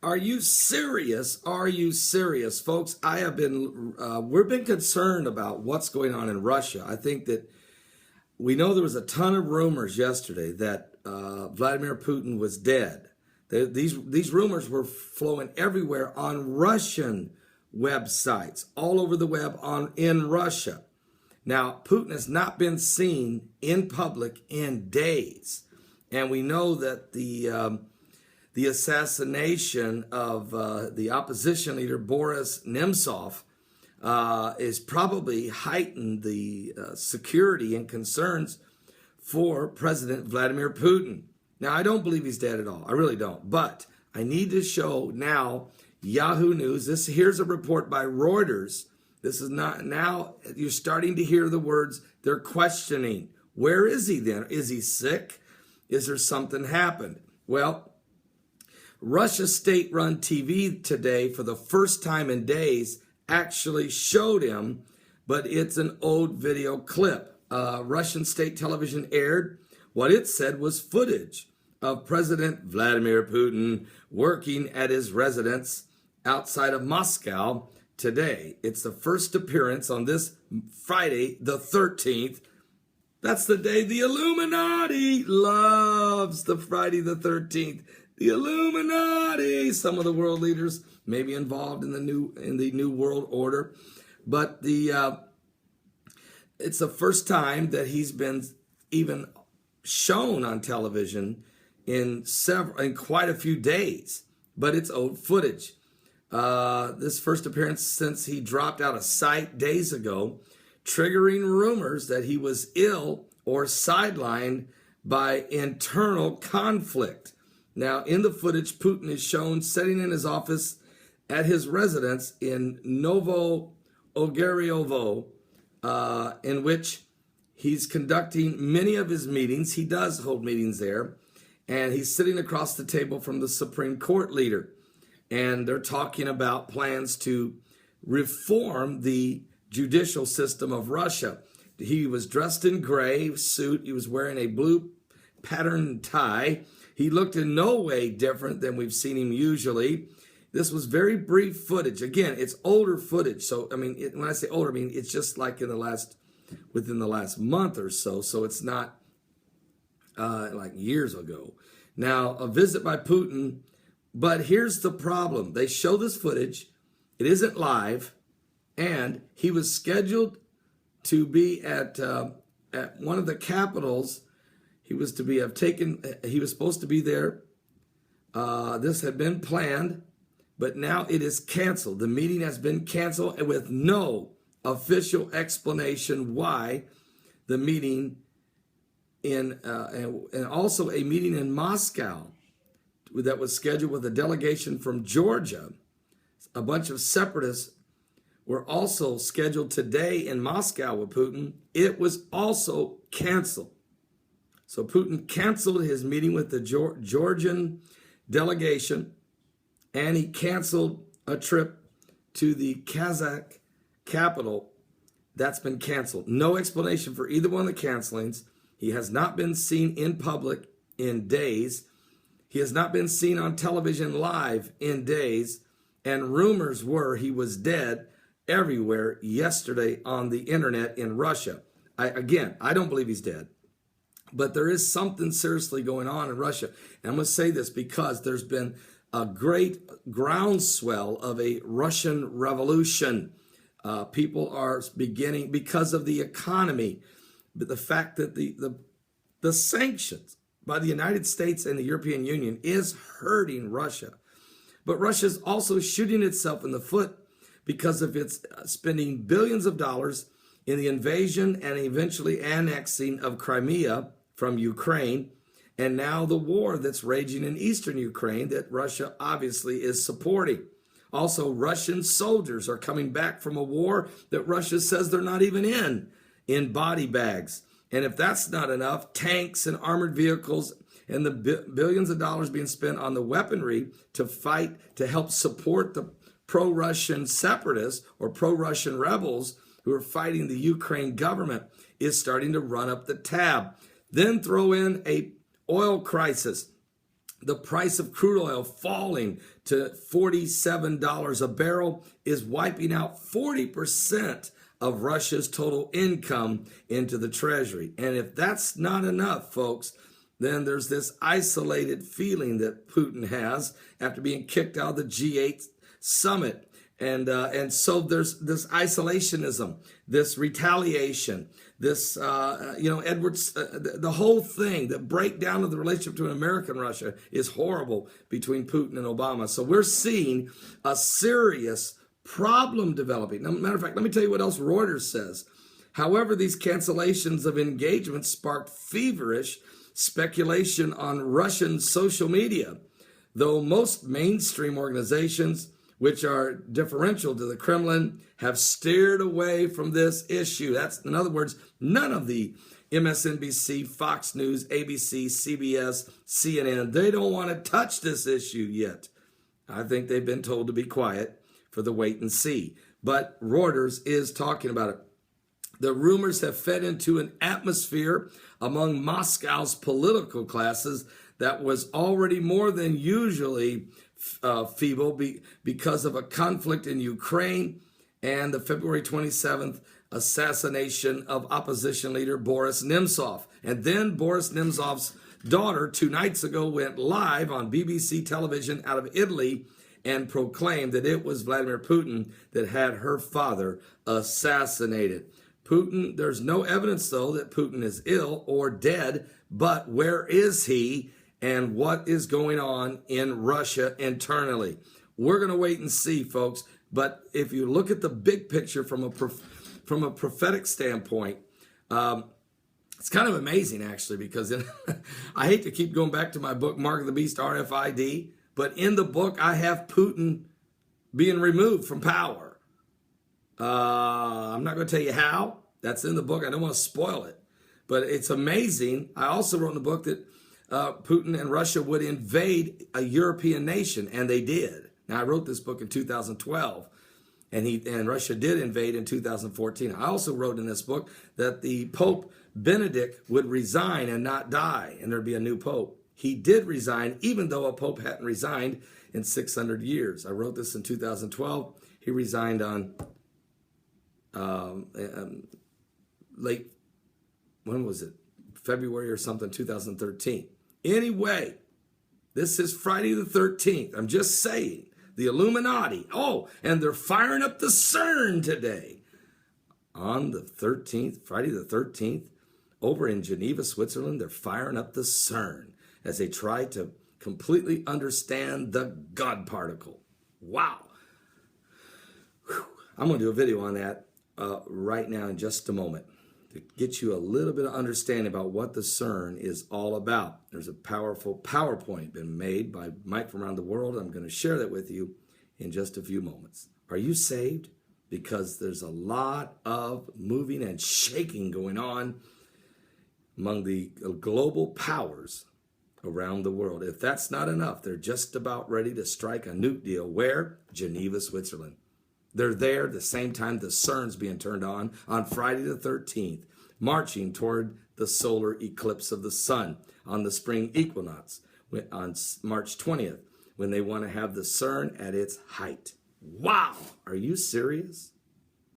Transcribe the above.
Are you serious? Are you serious, folks? We've been concerned about what's going on in Russia. I think that we know there was a ton of rumors yesterday that Vladimir Putin was dead. These rumors were flowing everywhere on Russian websites, all over the web in Russia. Now, Putin has not been seen in public in days, and we know that the assassination of the opposition leader Boris Nemtsov is probably heightened the security and concerns for President Vladimir Putin. Now, I don't believe he's dead at all. I really don't. But I need to show now Yahoo News. Here's a report by Reuters. This is not, now you're starting to hear the words they're questioning. Where is he then? Is he sick? Is there something happened? Well, Russia state-run TV today, for the first time in days, actually showed him, but it's an old video clip. Russian state television aired what it said was footage of President Vladimir Putin working at his residence outside of Moscow today. It's the first appearance on this Friday, the 13th. That's the day the Illuminati loves the Friday the 13th. The Illuminati, some of the world leaders may be involved in the new world order, but it's the first time that he's been even shown on television in quite a few days. But it's old footage. This first appearance since he dropped out of sight days ago, triggering rumors that he was ill or sidelined by internal conflict. Now, in the footage, Putin is shown sitting in his office at his residence in Novo Ogaryovo, in which he's conducting many of his meetings. He does hold meetings there, and he's sitting across the table from the Supreme Court leader. And they're talking about plans to reform the judicial system of Russia. He was dressed in gray suit. He was wearing a blue patterned tie. He looked in no way different than we've seen him usually. This was very brief footage. Again, it's older footage. So, I mean, when I say older, I mean, it's just like within the last month or so. So it's not like years ago. Now, a visit by Putin, but here's the problem. They show this footage. It isn't live, and he was scheduled to be at one of the capitals. He was supposed to be there. This had been planned, but now it is canceled. The meeting has been canceled with no official explanation why the meeting and also a meeting in Moscow that was scheduled with a delegation from Georgia. A bunch of separatists were also scheduled today in Moscow with Putin. It was also canceled. So Putin canceled his meeting with the Georgian delegation, and he canceled a trip to the Kazakh capital. That's been canceled. No explanation for either one of the cancelings. He has not been seen in public in days. He has not been seen on television live in days. And rumors were he was dead everywhere yesterday on the internet in Russia. I don't believe he's dead. But there is something seriously going on in Russia. And I'm going to say this because there's been a great groundswell of a Russian revolution. People are beginning, because of the economy, but the fact that the sanctions by the United States and the European Union is hurting Russia. But Russia is also shooting itself in the foot because of its spending billions of dollars in the invasion and eventually annexing of Crimea from Ukraine, and now the war that's raging in eastern Ukraine that Russia obviously is supporting. Also, Russian soldiers are coming back from a war that Russia says they're not even in body bags. And if that's not enough, tanks and armored vehicles and the billions of dollars being spent on the weaponry to fight, to help support the pro-Russian separatists or pro-Russian rebels who are fighting the Ukraine government is starting to run up the tab. Then throw in a oil crisis The price of crude oil falling to $47 a barrel is wiping out 40% of Russia's total income into the treasury. And if that's not enough, folks, then there's this isolated feeling that Putin has after being kicked out of the G8 summit. And so there's this isolationism, this retaliation, this, Edwards, the whole thing, the breakdown of the relationship between America and Russia is horrible between Putin and Obama. So we're seeing a serious problem developing. Now, matter of fact, let me tell you what else Reuters says. However, these cancellations of engagements sparked feverish speculation on Russian social media, though most mainstream organizations, which are differential to the Kremlin, have steered away from this issue. That's, in other words, none of the MSNBC, Fox News, ABC, CBS, CNN, they don't want to touch this issue yet. I think they've been told to be quiet for the wait and see. But Reuters is talking about it. The rumors have fed into an atmosphere among Moscow's political classes that was already more than usually feeble because of a conflict in Ukraine and the February 27th assassination of opposition leader Boris Nemtsov. And then Boris Nemtsov's daughter 2 nights ago went live on BBC television out of Italy and proclaimed that it was Vladimir Putin that had her father assassinated. Putin, there's no evidence, though, that Putin is ill or dead, but where is he? And what is going on in Russia internally? We're going to wait and see, folks. But if you look at the big picture from a prophetic standpoint, it's kind of amazing, actually, because I hate to keep going back to my book, Mark of the Beast, RFID, but in the book, I have Putin being removed from power. I'm not going to tell you how. That's in the book. I don't want to spoil it. But it's amazing. I also wrote in the book that Putin and Russia would invade a European nation, and they did. Now, I wrote this book in 2012, and Russia did invade in 2014. I also wrote in this book that the Pope Benedict would resign and not die, and there'd be a new pope. He did resign, even though a pope hadn't resigned in 600 years. I wrote this in 2012. He resigned on late, when was it? February or something, 2013. Anyway, this is Friday the 13th. I'm just saying, the Illuminati. Oh, and they're firing up the CERN today. On the 13th, Friday the 13th, over in Geneva, Switzerland, they're firing up the CERN as they try to completely understand the God particle. Wow. Whew. I'm going to do a video on that right now in just a moment, to get you a little bit of understanding about what the CERN is all about. There's a powerful PowerPoint been made by Mike from around the world. I'm going to share that with you in just a few moments. Are you saved? Because there's a lot of moving and shaking going on among the global powers around the world. If that's not enough, they're just about ready to strike a nuke deal. Where? Geneva, Switzerland. They're there the same time the CERN's being turned on Friday the 13th, marching toward the solar eclipse of the sun on the spring equinox on March 20th, when they want to have the CERN at its height. Wow! Are you serious?